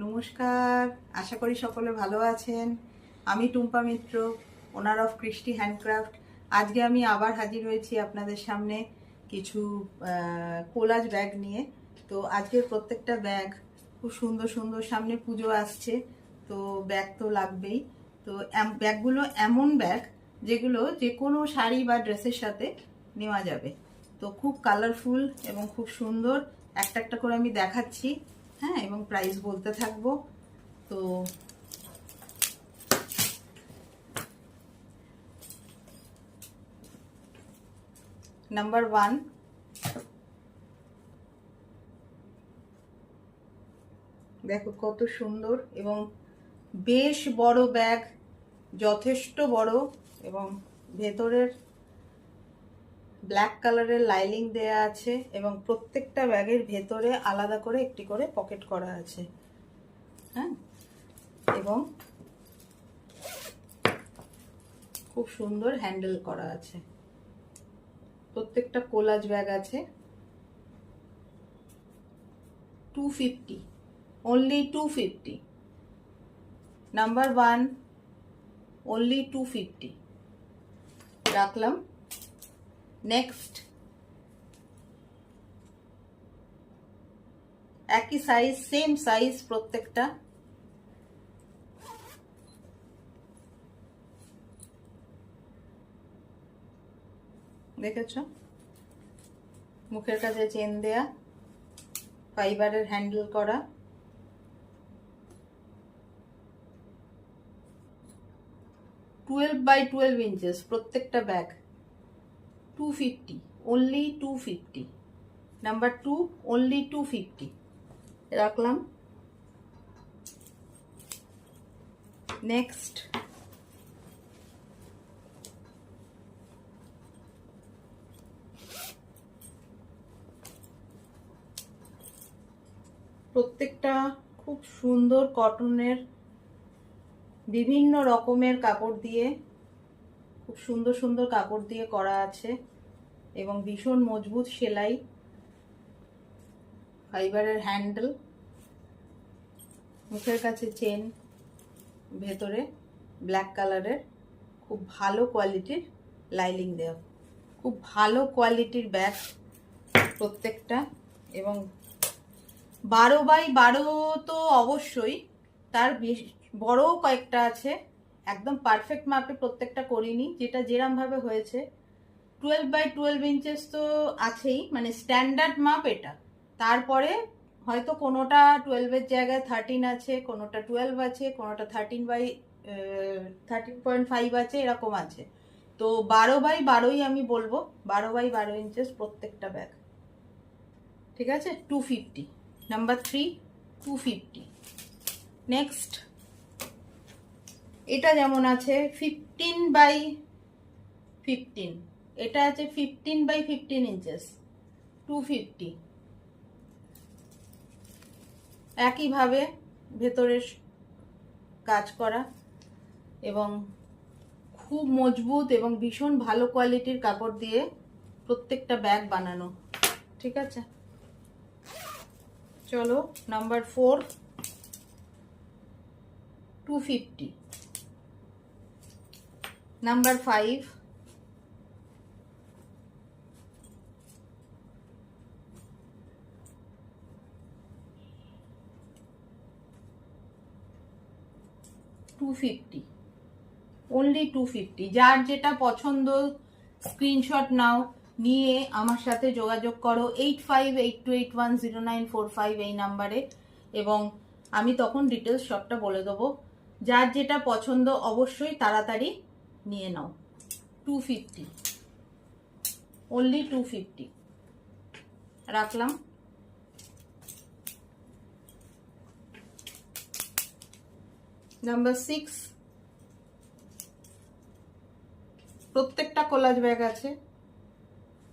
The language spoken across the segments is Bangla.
নমস্কার, আশা করি সকলে ভালো আছেন। আমি টুম্পা মিত্র, ওনার অফ কৃষ্টি হ্যান্ডক্রাফট। আজকে আমি আবার হাজির হয়েছি আপনাদের সামনে কিছু কোলাজ ব্যাগ নিয়ে। তো আজকের প্রত্যেকটা ব্যাগ খুব সুন্দর সুন্দর, সামনে পুজো আসছে, তো ব্যাগ তো লাগবেই। তো ব্যাগগুলো এমন ব্যাগ যেগুলো যে কোনো শাড়ি বা ড্রেসের সাথে নেওয়া যাবে। তো খুব কালারফুল এবং খুব সুন্দর, একটা একটা করে আমি দেখাচ্ছি, হ্যাঁ, এবং প্রাইস বলতে থাকবো। তো নাম্বার 1, দেখো কত সুন্দর এবং বেশ বড় ব্যাগ, যথেষ্ট বড়, এবং ভেতরের ব্ল্যাক কালারের লাইনিং দেয়া আছে এবং প্রত্যেকটা ব্যাগের ভেতরে আলাদা করে একটি করে পকেট করা আছে, হ্যাঁ, এবং খুব সুন্দর হ্যান্ডেল করা আছে। প্রত্যেকটা কোলাজ ব্যাগ আছে। 250, only 250, নাম্বার 1, only 250 রাখলাম। নেক্সট, একই সাইজ, সেম সাইজ প্রত্যেকটা। দেখেছো, মুখের কাছে চেন দেয়া, ফাইবারের হ্যান্ডেল করা, 12 by 12 ইঞ্চেস প্রত্যেকটা ব্যাগ। 250, only 250, নাম্বার 2, only 250 রাখলাম। নেক্সট, প্রত্যেকটা খুব সুন্দর কটনের, বিভিন্ন রকমের কাপড় দিয়ে, খুব সুন্দর সুন্দর কাপড় দিয়ে করা আছে এবং ভীষণ মজবুত সেলাই, ফাইবারের হ্যান্ডেল, মুখের কাছে চেন, ভেতরে ব্ল্যাক কালারের খুব ভালো কোয়ালিটির লাইনিং দেওয়া, খুব ভালো কোয়ালিটির ব্যাগ প্রত্যেকটা। এবং 12 by 12 তো অবশ্যই, তার বড়ও কয়েকটা আছে, একদম পারফেক্ট মাপে প্রত্যেকটা করিনি, যেটা যেরম ভাবে হয়েছে। 12 by 12 ইঞ্চেস তো আছেই, মানে স্ট্যান্ডার্ড মাপ এটা। তারপরে হয়তো কোনোটা 12-এর জায়গায় 13 আছে, কোনোটা 12 আছে, কোনোটা 13.5 আছে, এরকম আছে। তো 12 by 12ই আমি বলবো, 12 by 12 ইঞ্চেস প্রত্যেকটা ব্যাগ, ঠিক আছে। 250, নাম্বার 3, 250। নেক্সট, এটা যেমন আছে 15 by 15, এটা আছে 15 by 15 ইঞ্চেস, 250। একইভাবে ভেতরের কাজ করা এবং খুব মজবুত এবং ভীষণ ভালো কোয়ালিটির কাপড় দিয়ে প্রত্যেকটা ব্যাগ বানানো, ঠিক আছে। চলো, নাম্বার 4, 250, নাম্বার 5, 250, only 250। যার যেটা পছন্দ স্ক্রিনশট নাও, নিয়ে আমার সাথে যোগাযোগ করো 8582810945 এই নাম্বারে, এবং আমি তখন ডিটেলস সবটা বলে দেবো। যার যেটা পছন্দ অবশ্যই তাড়াতাড়ি নিয়ে নাও। 250, only 250 রাখলাম। নাম্বার 6, প্রত্যেকটা কোলাজ ব্যাগ আছে,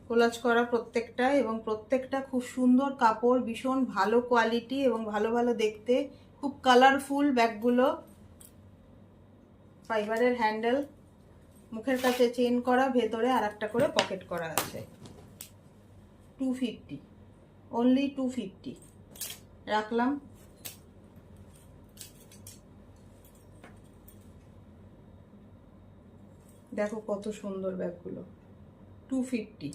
কোলাজ করা প্রত্যেকটা, এবং প্রত্যেকটা খুব সুন্দর কাপড়, ভীষণ ভালো কোয়ালিটি এবং ভালো ভালো দেখতে, খুব কালারফুল ব্যাগগুলো। ফাইবারের হ্যান্ডেল, মুখের কাছে চেন করা, ভেতরে আর একটা করে পকেট করা আছে। 250, only 250 রাখলাম। দেখো কত সুন্দর ব্যাগগুলো, 250।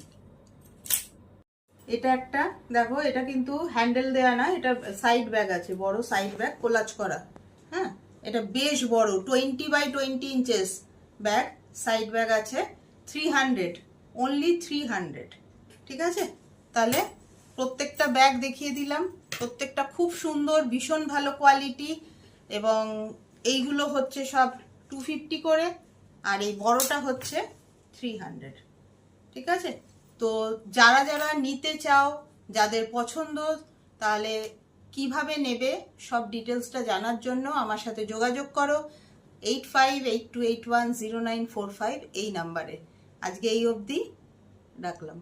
এটা একটা দেখো, এটা কিন্তু হ্যান্ডেল দেওয়া না, এটা সাইড ব্যাগ আছে, বড় সাইড ব্যাগ, কোলাজ করা। হ্যাঁ, এটা বেশ বড়, 20x20 inches bag, side bag আছে। 300, অনলি 300। ঠিক আছে, তাহলে প্রত্যেকটা ব্যাগ দেখিয়ে দিলাম। প্রত্যেকটা খুব সুন্দর, ভীষণ ভালো কোয়ালিটি, এবং এইগুলো হচ্ছে সব 250 করে, আর এই বড়টা হচ্ছে 300। ঠিক আছে, তো যারা যারা নিতে চাও, যাদের পছন্দ, তাহলে কিভাবে নেবে সব ডিটেলসটা জানার জন্য আমার সাথে যোগাযোগ করো 8582810945 এই নাম্বারে। আজকে এই অবধি রাখলাম।